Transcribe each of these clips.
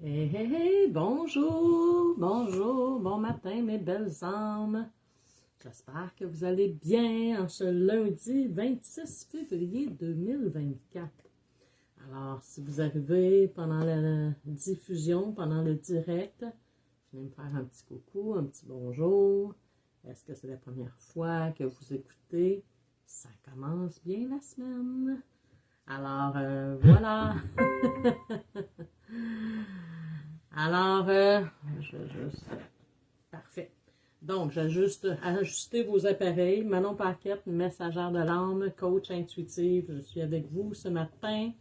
Hey, hey, hey, bonjour, bonjour, bon matin mes belles âmes. J'espère que vous allez bien en ce lundi 26 février 2024. Alors, si vous arrivez pendant la diffusion, pendant le direct, venez me faire un petit coucou, un petit bonjour. Est-ce que c'est la première fois que vous écoutez? Ça commence bien la semaine. Alors, voilà. Alors, parfait. Donc, j'ai juste ajusté vos appareils. Manon Paquette, messagère de l'âme, coach intuitive. Je suis avec vous ce matin.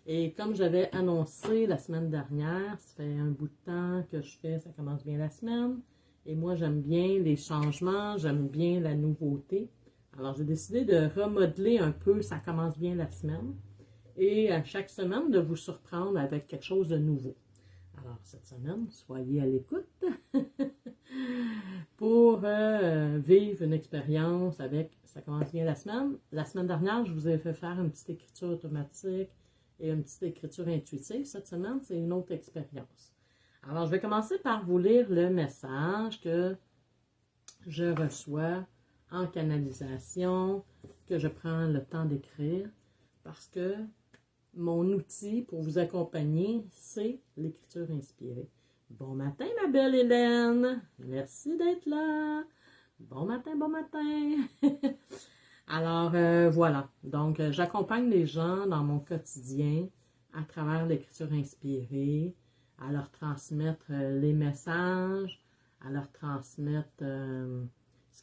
Et comme j'avais annoncé la semaine dernière, ça fait un bout de temps que je fais, ça commence bien la semaine. Et moi, j'aime bien les changements, j'aime bien la nouveauté. Alors, j'ai décidé de remodeler un peu, ça commence bien la semaine. Et à chaque semaine, de vous surprendre avec quelque chose de nouveau. Alors, cette semaine, soyez à l'écoute pour vivre une expérience avec, ça commence bien la semaine. La semaine dernière, je vous ai fait faire une petite écriture automatique et une petite écriture intuitive. Cette semaine, c'est une autre expérience. Alors, je vais commencer par vous lire le message que je reçois en canalisation, que je prends le temps d'écrire, parce que mon outil pour vous accompagner, c'est l'écriture inspirée. Bon matin, ma belle Hélène. Merci d'être là. Bon matin, bon matin. Alors, voilà. Donc, j'accompagne les gens dans mon quotidien à travers l'écriture inspirée, à leur transmettre les messages, à leur transmettre ce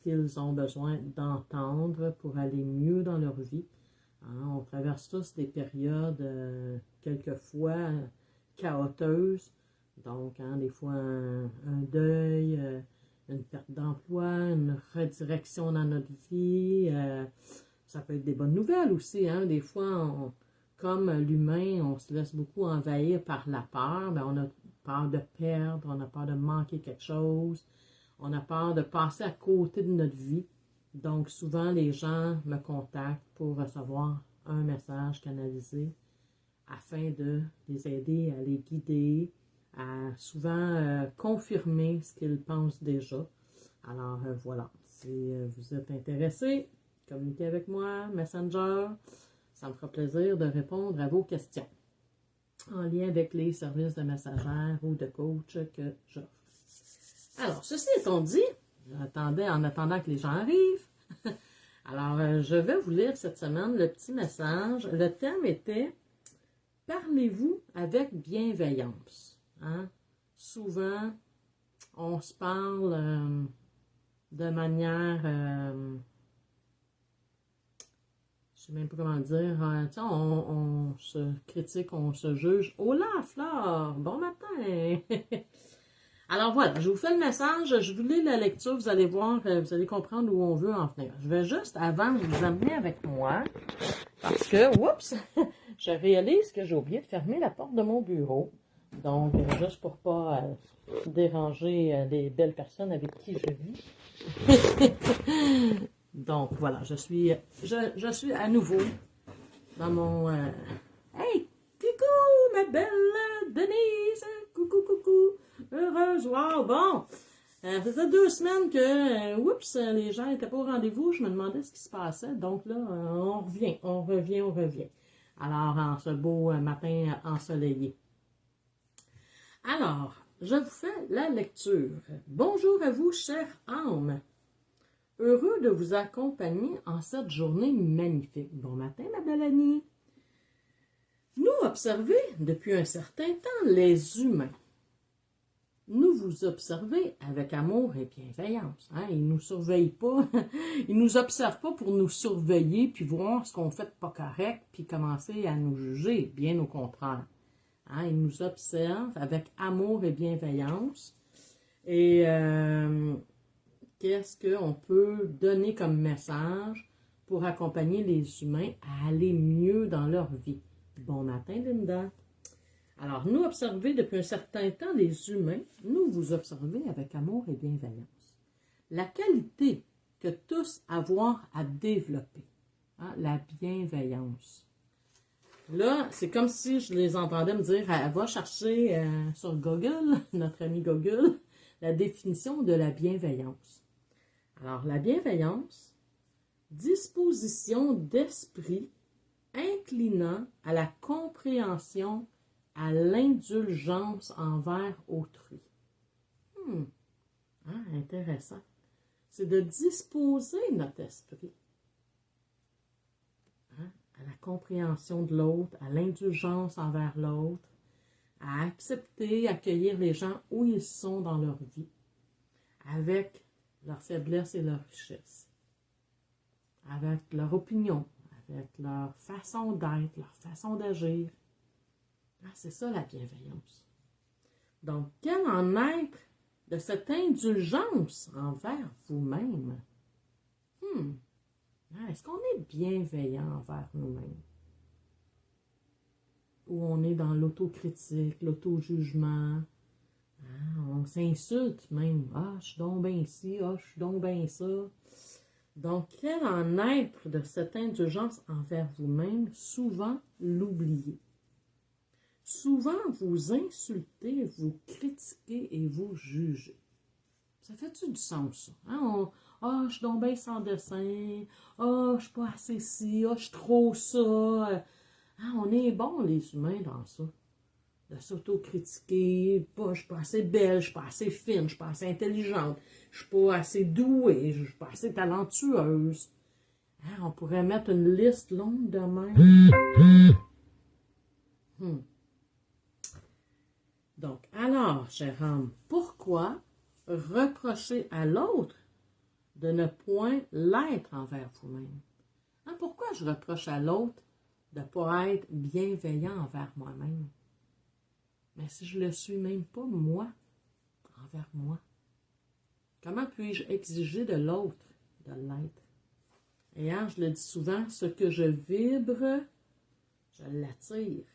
qu'ils ont besoin d'entendre pour aller mieux dans leur vie. Hein, on traverse tous des périodes quelquefois chaotiques. Donc, hein, des fois, un deuil, une perte d'emploi, une redirection dans notre vie. Ça peut être des bonnes nouvelles aussi. Hein. Des fois, comme l'humain, on se laisse beaucoup envahir par la peur. Ben, on a peur de perdre, on a peur de manquer quelque chose. On a peur de passer à côté de notre vie. Donc, souvent, les gens me contactent pour recevoir un message canalisé afin de les aider à les guider, à souvent confirmer ce qu'ils pensent déjà. Alors, voilà. Si vous êtes intéressé, communiquez avec moi, Messenger. Ça me fera plaisir de répondre à vos questions en lien avec les services de messagère ou de coach que j'offre. Alors, ceci étant dit, en attendant que les gens arrivent, alors je vais vous lire cette semaine le petit message. Le thème était « Parlez-vous avec bienveillance ». Hein? Souvent, on se parle de manière, je ne sais même pas comment dire, on se critique, on se juge. « Hola, Flore! Bon matin! » Alors voilà, je vous fais le message, je vous lis la lecture, vous allez voir, vous allez comprendre où on veut en venir. Je vais juste, avant, vous amener avec moi, parce que, oups, je réalise que j'ai oublié de fermer la porte de mon bureau. Donc, juste pour pas déranger les belles personnes avec qui je vis. Donc, voilà, je suis à nouveau dans mon... Hey, coucou, ma belle Denise! Coucou, coucou! Heureuse, wow, bon! Ça faisait 2 semaines que, oups, les gens n'étaient pas au rendez-vous. Je me demandais ce qui se passait. Donc là, on revient. Alors, en ce beau matin ensoleillé. Alors, je vous fais la lecture. Bonjour à vous, chère âme. Heureux de vous accompagner en cette journée magnifique. Bon matin, ma belle Annie. Nous observez depuis un certain temps les humains. Nous vous observez avec amour et bienveillance. Hein? Ils ne nous surveillent pas. Ils ne nous observent pas pour nous surveiller puis voir ce qu'on fait de pas correct puis commencer à nous juger. Bien au contraire. Hein? Ils nous observent avec amour et bienveillance. Et qu'est-ce qu'on peut donner comme message pour accompagner les humains à aller mieux dans leur vie? Bon matin, Linda. Alors, nous observer depuis un certain temps les humains, nous vous observez avec amour et bienveillance. La qualité que tous avoir à développer, hein, la bienveillance. Là, c'est comme si je les entendais me dire, elle va chercher sur Google, notre ami Google, la définition de la bienveillance. Alors, la bienveillance, disposition d'esprit inclinant à la compréhension, à l'indulgence envers autrui. Intéressant. C'est de disposer notre esprit à la compréhension de l'autre, à l'indulgence envers l'autre, à accepter, accueillir les gens où ils sont dans leur vie, avec leurs faiblesses et leurs richesses, avec leur opinion, avec leur façon d'être, leur façon d'agir. C'est ça la bienveillance. Donc, quel en être de cette indulgence envers vous-même? Est-ce qu'on est bienveillant envers nous-mêmes? Ou on est dans l'autocritique, l'auto-jugement? On s'insulte même. Je suis donc bien ci, je suis donc bien ça. Donc, quel en être de cette indulgence envers vous-même? Souvent l'oublier. Souvent vous insultez, vous critiquez et vous jugez. Ça fait-tu du sens, ça? Je suis donc bien sans dessin. Je suis pas assez ci. Je suis trop ça. On est bons, les humains, dans ça. De s'autocritiquer. Je suis pas assez belle, je suis pas assez fine, je suis pas assez intelligente, je suis pas assez douée, je suis pas assez talentueuse. On pourrait mettre une liste longue de même. Donc, alors, cher homme, pourquoi reprocher à l'autre de ne point l'être envers vous-même? Pourquoi je reproche à l'autre de ne pas être bienveillant envers moi-même? Mais si je ne le suis même pas, moi, envers moi, comment puis-je exiger de l'autre de l'être? Et je le dis souvent, ce que je vibre, je l'attire.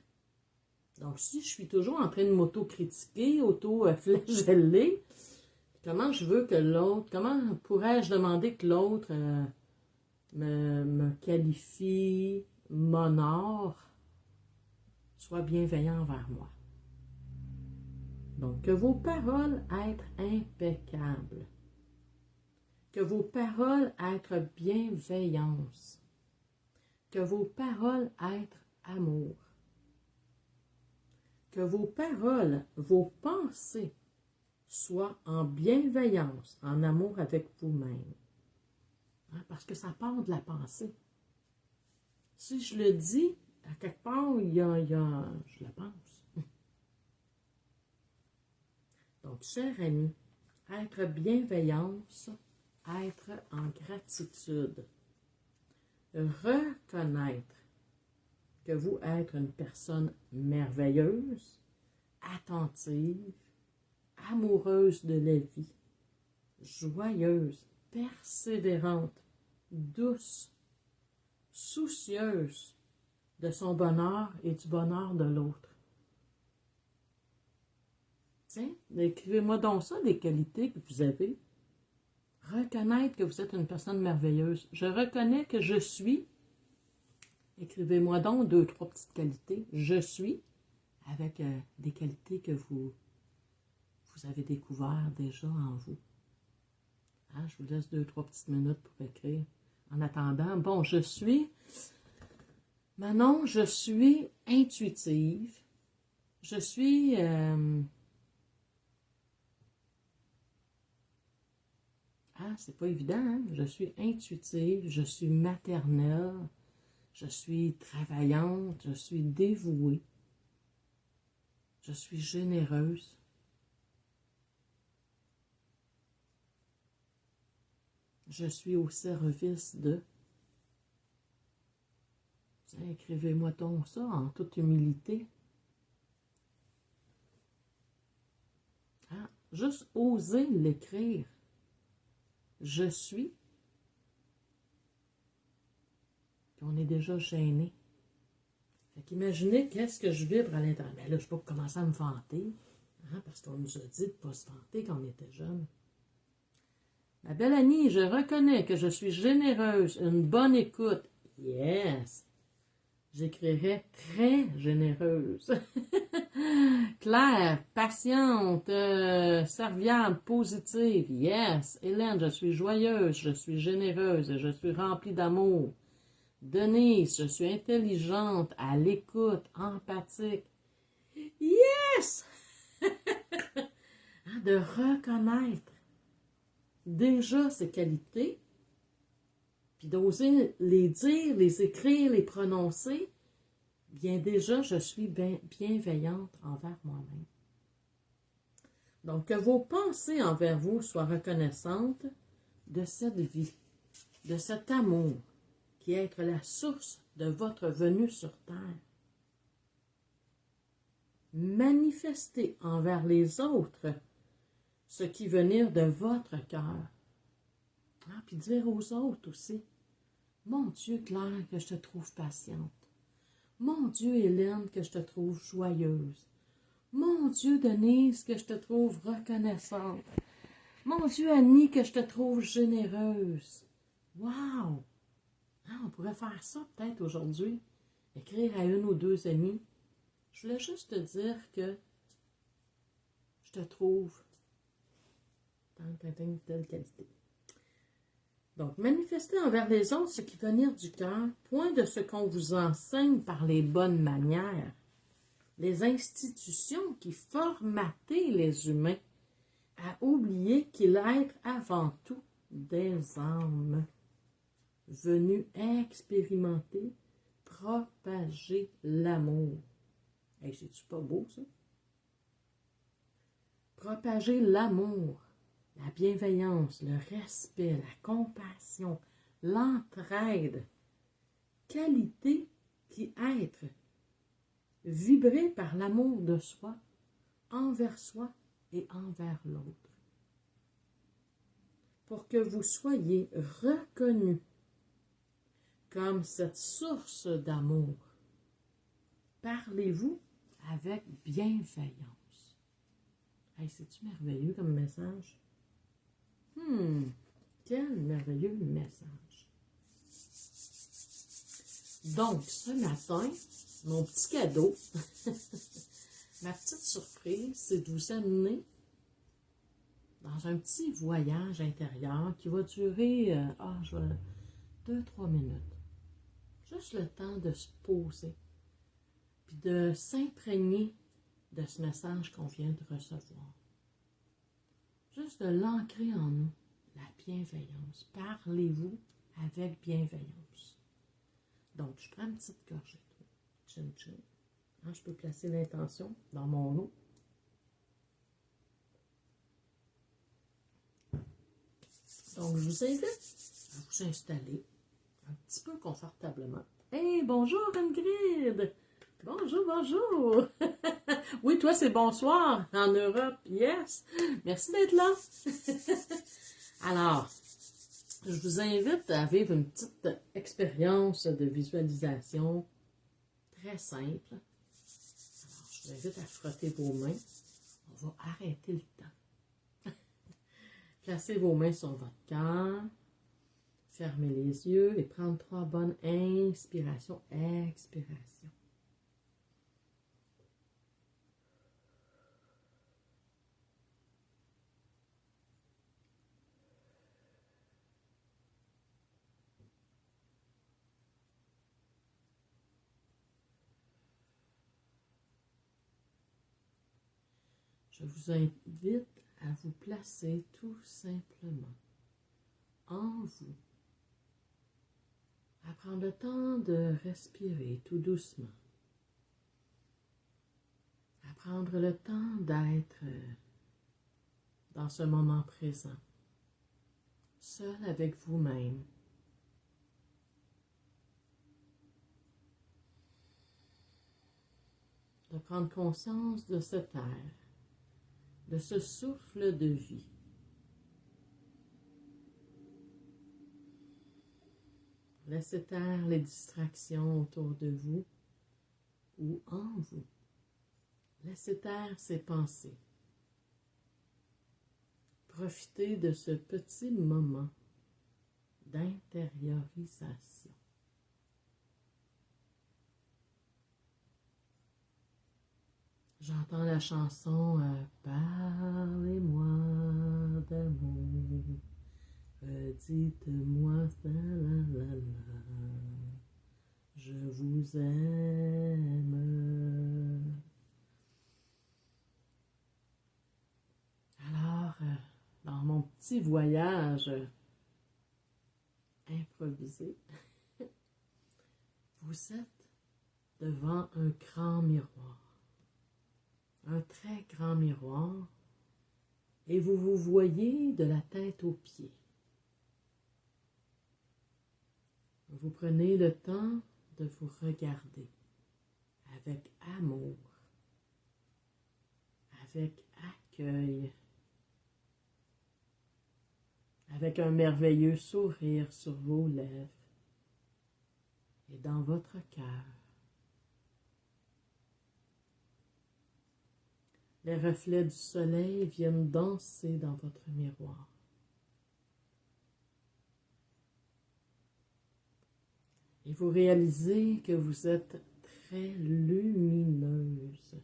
Donc, si je suis toujours en train de m'auto-critiquer, auto-flageller, comment je veux que l'autre, comment pourrais-je demander que l'autre me qualifie, m'honore, soit bienveillant envers moi? Donc, que vos paroles être impeccables, que vos paroles être bienveillance, que vos paroles être amour, que vos paroles, vos pensées soient en bienveillance, en amour avec vous-même. Parce que ça part de la pensée. Si je le dis, à quelque part, je le pense. Donc, cher ami, être bienveillance, être en gratitude, reconnaître que vous êtes une personne merveilleuse, attentive, amoureuse de la vie, joyeuse, persévérante, douce, soucieuse de son bonheur et du bonheur de l'autre. Tiens, écrivez-moi donc ça, des qualités que vous avez. Reconnaître que vous êtes une personne merveilleuse. Je reconnais que je suis. Écrivez-moi donc 2, 3 petites qualités. Je suis, avec des qualités que vous avez découvertes déjà en vous. Je vous laisse 2, 3 petites minutes pour écrire. En attendant, bon, je suis... Manon, je suis intuitive. Je suis... c'est pas évident, hein? Je suis intuitive, je suis maternelle, je suis travaillante, je suis dévouée, je suis généreuse. Je suis au service de... Tiens, écrivez-moi donc ça en toute humilité. Juste oser l'écrire. Je suis. Puis on est déjà gêné. Fait qu'imaginez qu'est-ce que je vibre à l'intérieur. Mais là, je ne peux pas commencer à me vanter. Parce qu'on nous a dit de ne pas se vanter quand on était jeune. Ma belle Annie, je reconnais que je suis généreuse, une bonne écoute. Yes! J'écrirais très généreuse. Claire, patiente, serviable, positive. Yes. Hélène, je suis joyeuse, je suis généreuse, je suis remplie d'amour. Denise, je suis intelligente, à l'écoute, empathique. Yes! De reconnaître déjà ces qualités, puis d'oser les dire, les écrire, les prononcer, bien déjà, je suis bienveillante envers moi-même. Donc, que vos pensées envers vous soient reconnaissantes de cette vie, de cet amour qui est être la source de votre venue sur Terre. Manifestez envers les autres ce qui venir de votre cœur. Ah, puis dire aux autres aussi, mon Dieu, Claire, que je te trouve patiente. Mon Dieu, Hélène, que je te trouve joyeuse. Mon Dieu, Denise, que je te trouve reconnaissante. Mon Dieu, Annie, que je te trouve généreuse. Wow! Ah, on pourrait faire ça peut-être aujourd'hui. Écrire à une ou deux amies. Je voulais juste te dire que je te trouve dans telle qualité. Donc, manifestez envers les autres ce qui venir du cœur, point de ce qu'on vous enseigne par les bonnes manières, les institutions qui formataient les humains à oublier qu'il est avant tout des âmes venues expérimenter, propager l'amour. Hey, c'est-tu pas beau, ça? Propager l'amour, la bienveillance, le respect, la compassion, l'entraide, qualité qui être vibrée par l'amour de soi et envers l'autre. Pour que vous soyez reconnus comme cette source d'amour, parlez-vous avec bienveillance. Hey, c'est-tu merveilleux comme message? Quel merveilleux message. Donc, ce matin, mon petit cadeau, ma petite surprise, c'est de vous amener dans un petit voyage intérieur qui va durer 2-3 minutes. Juste le temps de se poser, puis de s'imprégner de ce message qu'on vient de recevoir. Juste de l'ancrer en nous, la bienveillance. Parlez-vous avec bienveillance. Donc, je prends une petite gorgée d'eau. Chin chin. Je peux placer l'intention dans mon eau. Donc, je vous invite à vous installer un petit peu confortablement. Hey, bonjour Ingrid! Bonjour, bonjour! Oui, toi, c'est bonsoir en Europe, yes! Merci d'être là! Alors, je vous invite à vivre une petite expérience de visualisation très simple. Alors, je vous invite à frotter vos mains. On va arrêter le temps. Placez vos mains sur votre cœur. Fermez les yeux et prendre 3 bonnes inspirations, expirations. Je vous invite à vous placer tout simplement en vous, à prendre le temps de respirer tout doucement, à prendre le temps d'être dans ce moment présent, seul avec vous-même. De prendre conscience de cet air, de ce souffle de vie. Laissez taire les distractions autour de vous ou en vous. Laissez taire ces pensées. Profitez de ce petit moment d'intériorisation. J'entends la chanson Parlez-moi d'amour, dites-moi la la la la, je vous aime. Alors, dans mon petit voyage improvisé, vous êtes devant un grand miroir, un très grand miroir, et vous vous voyez de la tête aux pieds. Vous prenez le temps de vous regarder avec amour, avec accueil, avec un merveilleux sourire sur vos lèvres et dans votre cœur. Les reflets du soleil viennent danser dans votre miroir. Et vous réalisez que vous êtes très lumineuse.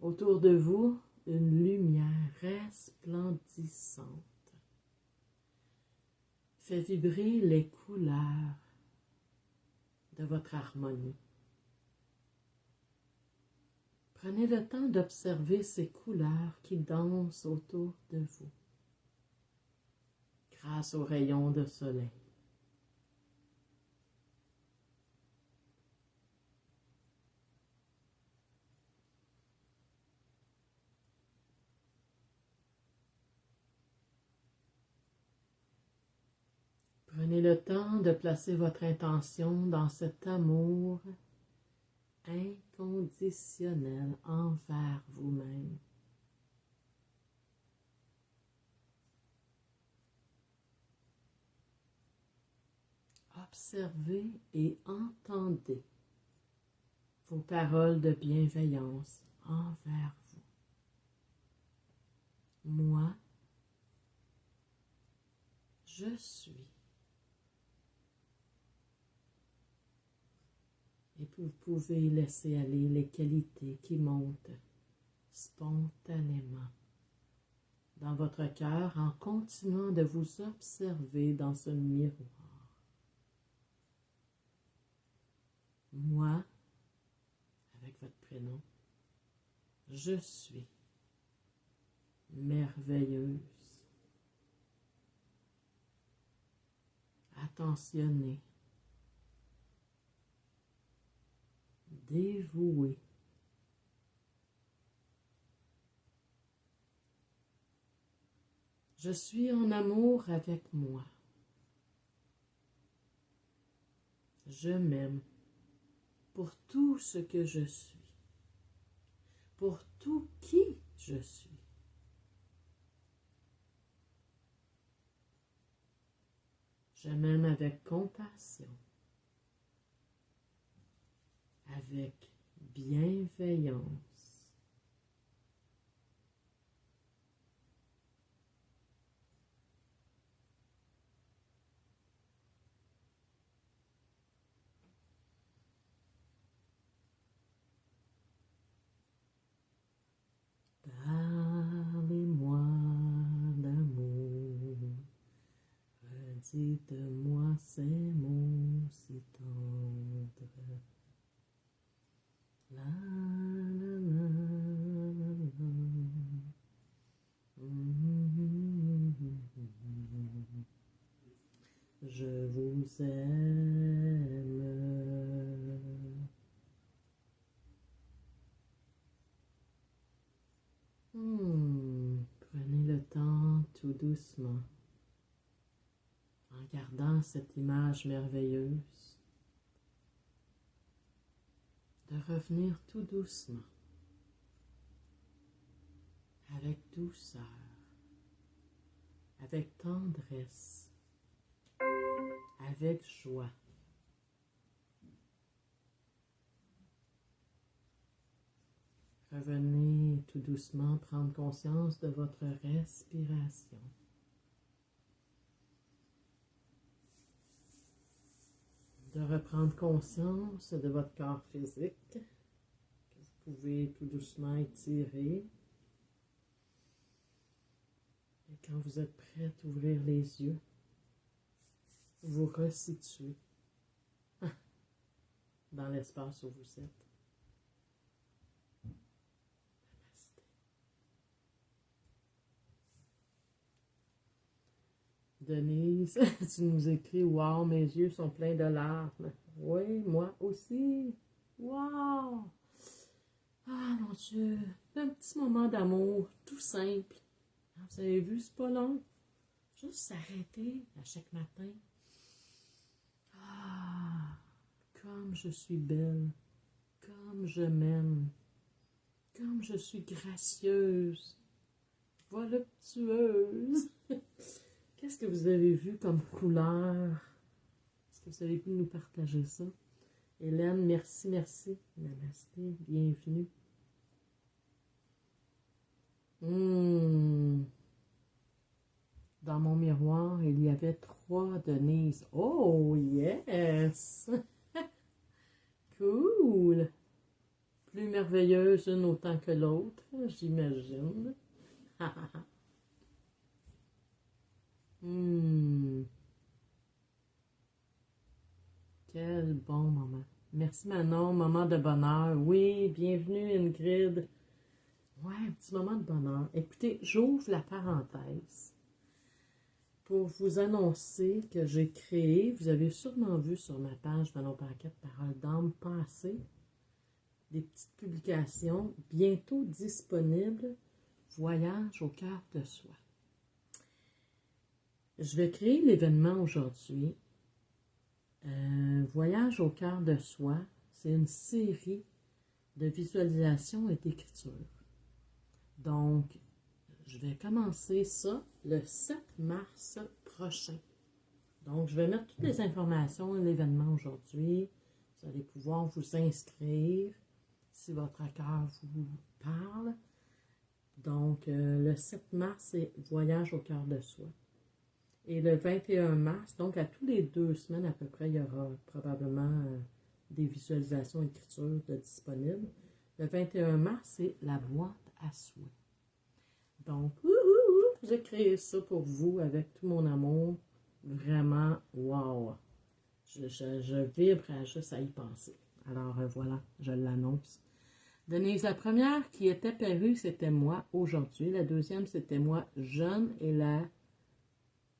Autour de vous, une lumière resplendissante fait vibrer les couleurs de votre harmonie. Prenez le temps d'observer ces couleurs qui dansent autour de vous, grâce aux rayons de soleil. Prenez le temps de placer votre intention dans cet amour inconditionnel envers vous-même. Observez et entendez vos paroles de bienveillance envers vous. Moi, je suis. Et vous pouvez laisser aller les qualités qui montent spontanément dans votre cœur en continuant de vous observer dans ce miroir. Moi, avec votre prénom, je suis merveilleuse, attentionnée, dévouée. Je suis en amour avec moi. Je m'aime pour tout ce que je suis, pour tout qui je suis. Je m'aime avec compassion, avec bienveillance. Parlez-moi d'amour, dites-moi ces mots si tendres. La la la la la. Je vous aime. Prenez le temps tout doucement, en gardant cette image merveilleuse, de revenir tout doucement, avec douceur, avec tendresse, avec joie. Revenez tout doucement prendre conscience de votre respiration. de reprendre conscience de votre corps physique, que vous pouvez tout doucement étirer. Et quand vous êtes prêt à ouvrir les yeux, vous resituez dans l'espace où vous êtes. Namasté. Denise, tu nous écris « Wow, mes yeux sont pleins de larmes. » Oui, moi aussi. Wow! Ah, mon Dieu, un petit moment d'amour, tout simple. Vous avez vu, c'est pas long. Juste s'arrêter à chaque matin. Ah, comme je suis belle, comme je m'aime, comme je suis gracieuse, voluptueuse. Qu'est-ce que vous avez vu comme couleur? Est-ce que vous avez pu nous partager ça? Hélène, merci, merci. Namasté, bienvenue. Dans mon miroir, il y avait 3 Denise. Oh, yes! Cool! Plus merveilleuse une autant que l'autre, j'imagine. Quel bon moment. Merci Manon, moment de bonheur. Oui, bienvenue Ingrid. Ouais, un petit moment de bonheur. Écoutez, j'ouvre la parenthèse pour vous annoncer que j'ai créé, vous avez sûrement vu sur ma page Manon Paquette Parole d'âme passer, des petites publications bientôt disponibles, Voyage au cœur de soi. Je vais créer l'événement aujourd'hui. Voyage au cœur de soi, c'est une série de visualisation et d'écriture. Donc, je vais commencer ça le 7 mars prochain. Donc, je vais mettre toutes les informations de l'événement aujourd'hui. Vous allez pouvoir vous inscrire si votre cœur vous parle. Donc, le 7 mars, c'est Voyage au cœur de soi. Et le 21 mars, donc à tous les 2 semaines à peu près, il y aura probablement des visualisations écritures disponibles. Le 21 mars, c'est la boîte à souhaits. Donc, j'ai créé ça pour vous avec tout mon amour. Vraiment, wow! Je vibre juste à y penser. Alors voilà, je l'annonce. Denise, la première qui était parue, c'était moi aujourd'hui. La deuxième, c'était moi jeune. Et la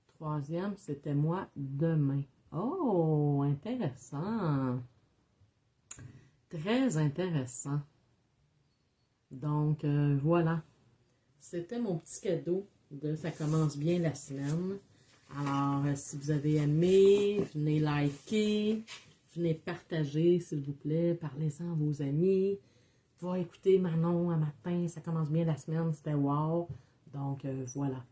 troisième, c'était moi demain. Oh, intéressant. Très intéressant. Donc, voilà. C'était mon petit cadeau de « Ça commence bien la semaine ». Alors, si vous avez aimé, venez liker, venez partager, s'il vous plaît. Parlez-en à vos amis. Va écouter Manon un matin, ça commence bien la semaine, c'était wow. Donc, voilà.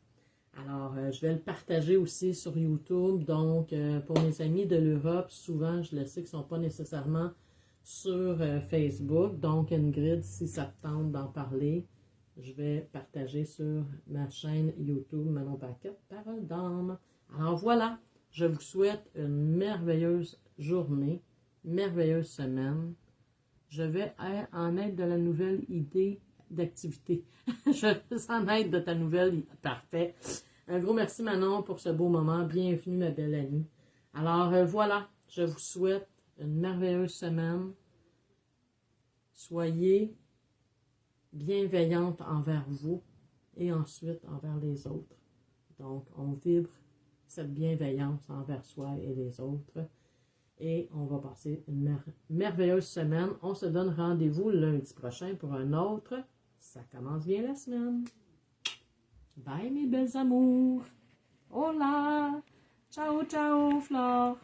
Alors, je vais le partager aussi sur YouTube. Donc, pour mes amis de l'Europe, souvent, je le sais qu'ils ne sont pas nécessairement sur Facebook. Donc, Ingrid, si ça te tente d'en parler, je vais partager sur ma chaîne YouTube Manon Paquette Parole d'âme. Alors, voilà. Je vous souhaite une merveilleuse journée, merveilleuse semaine. Je vais en aide de la nouvelle idée d'activité. Je vais en aide de ta nouvelle. Parfait. Un gros merci Manon pour ce beau moment. Bienvenue ma belle amie. Alors voilà, je vous souhaite une merveilleuse semaine. Soyez bienveillante envers vous et ensuite envers les autres. Donc on vibre cette bienveillance envers soi et les autres. Et on va passer une merveilleuse semaine. On se donne rendez-vous lundi prochain pour un autre. Ça commence bien la semaine. Bye mes belles amours. Hola. Ciao, ciao, Flore.